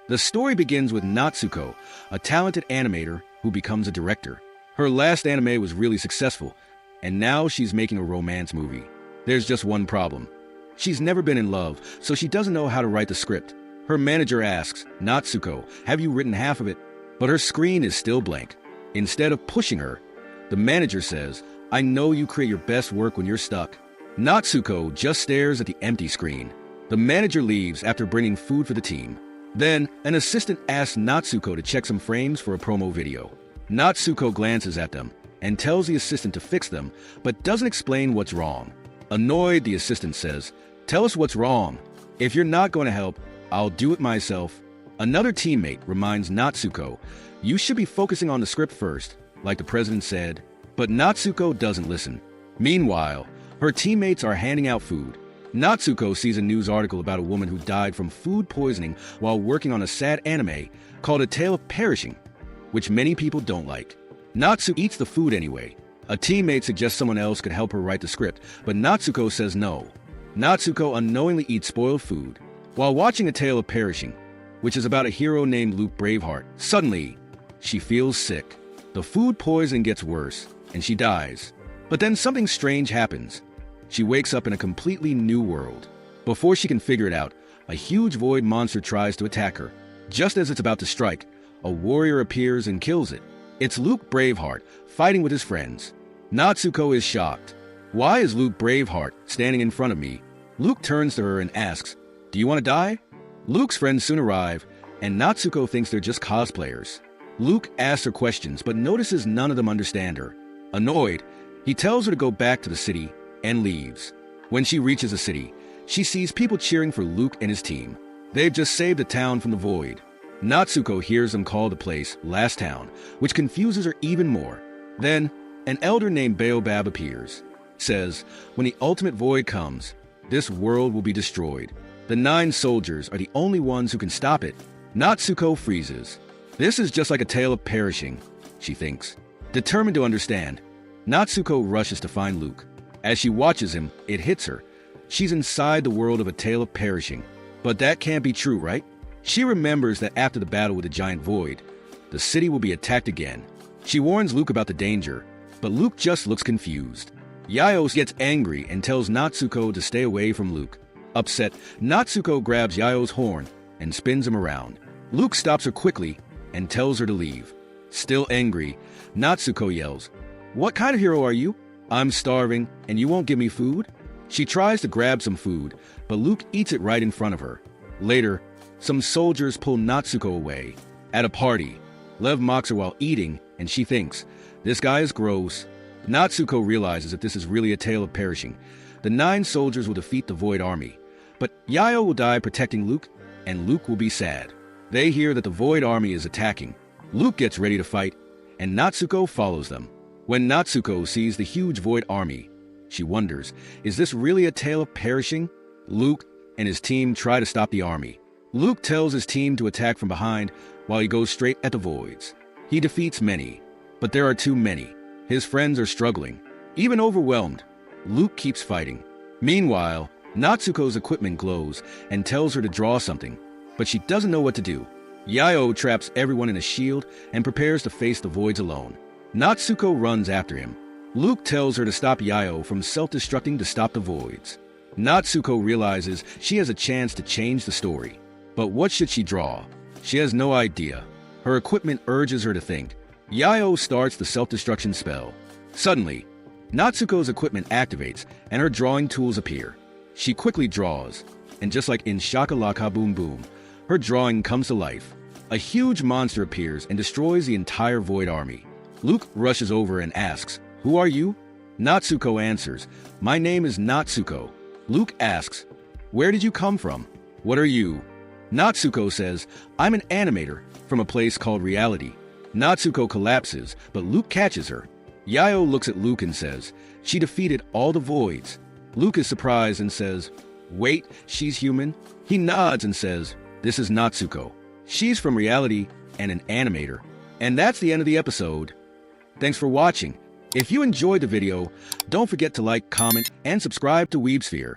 The story begins with Natsuko, a talented animator who becomes a director. Her last anime was really successful, and now she's making a romance movie. There's just one problem. She's never been in love, so she doesn't know how to write the script. Her manager asks, "Natsuko, have you written half of it?" But her screen is still blank. Instead of pushing her, the manager says, "I know you create your best work when you're stuck." Natsuko just stares at the empty screen. The manager leaves after bringing food for the team. Then, an assistant asks Natsuko to check some frames for a promo video. Natsuko glances at them and tells the assistant to fix them, but doesn't explain what's wrong. Annoyed, the assistant says, "Tell us what's wrong. If you're not going to help, I'll do it myself." Another teammate reminds Natsuko, "You should be focusing on the script first, like the president said." But Natsuko doesn't listen. Meanwhile, her teammates are handing out food. Natsuko sees a news article about a woman who died from food poisoning while working on a sad anime called A Tale of Perishing, which many people don't like. Natsuko eats the food anyway. A teammate suggests someone else could help her write the script, but Natsuko says no. Natsuko unknowingly eats spoiled food while watching A Tale of Perishing, which is about a hero named Luke Braveheart. Suddenly, she feels sick. The food poisoning gets worse, and she dies. But then something strange happens. She wakes up in a completely new world. Before she can figure it out, a huge void monster tries to attack her. Just as it's about to strike, a warrior appears and kills it. It's Luke Braveheart, fighting with his friends. Natsuko is shocked. "Why is Luke Braveheart standing in front of me?" Luke turns to her and asks, "Do you want to die?" Luke's friends soon arrive, and Natsuko thinks they're just cosplayers. Luke asks her questions, but notices none of them understand her. Annoyed, he tells her to go back to the city and leaves. When she reaches the city, she sees people cheering for Luke and his team. They've just saved the town from the void. Natsuko hears them call the place Last Town, which confuses her even more. Then, an elder named Baobab appears. Says, "When the ultimate void comes, this world will be destroyed. The 9 soldiers are the only ones who can stop it." Natsuko freezes. This is just like A Tale of Perishing, she thinks. Determined to understand, Natsuko rushes to find Luke. As she watches him, it hits her. She's inside the world of A Tale of Perishing. But that can't be true, right? She remembers that after the battle with the giant void, the city will be attacked again. She warns Luke about the danger, but Luke just looks confused. Yayo gets angry and tells Natsuko to stay away from Luke. Upset, Natsuko grabs Yayo's horn and spins him around. Luke stops her quickly and tells her to leave. Still angry, Natsuko yells, "What kind of hero are you? I'm starving, and you won't give me food?" She tries to grab some food, but Luke eats it right in front of her. Later, some soldiers pull Natsuko away. At a party, Lev mocks her while eating, and she thinks, "This guy is gross." Natsuko realizes that this is really a tale of perishing. The 9 soldiers will defeat the Void Army, but Yayo will die protecting Luke, and Luke will be sad. They hear that the Void Army is attacking. Luke gets ready to fight, and Natsuko follows them. When Natsuko sees the huge Void Army, she wonders, is this really a tale of perishing? Luke and his team try to stop the army. Luke tells his team to attack from behind while he goes straight at the voids. He defeats many, but there are too many. His friends are struggling. Even overwhelmed, Luke keeps fighting. Meanwhile, Natsuko's equipment glows and tells her to draw something, but she doesn't know what to do. Yayo traps everyone in a shield and prepares to face the voids alone. Natsuko runs after him. Luke tells her to stop Yayo from self-destructing to stop the voids. Natsuko realizes she has a chance to change the story. But what should she draw? She has no idea. Her equipment urges her to think. Yayo starts the self-destruction spell. Suddenly, Natsuko's equipment activates and her drawing tools appear. She quickly draws, and just like in Shakalaka Boom Boom, her drawing comes to life. A huge monster appears and destroys the entire Void Army. Luke rushes over and asks, "Who are you?" Natsuko answers, "My name is Natsuko." Luke asks, "Where did you come from? What are you?" Natsuko says, "I'm an animator from a place called Reality." Natsuko collapses, but Luke catches her. Yayo looks at Luke and says, "She defeated all the voids." Luke is surprised and says, "Wait, she's human?" He nods and says, "This is Natsuko. She's from Reality and an animator." And that's the end of the episode. Thanks for watching. If you enjoyed the video, don't forget to like, comment, and subscribe to WeebSphere.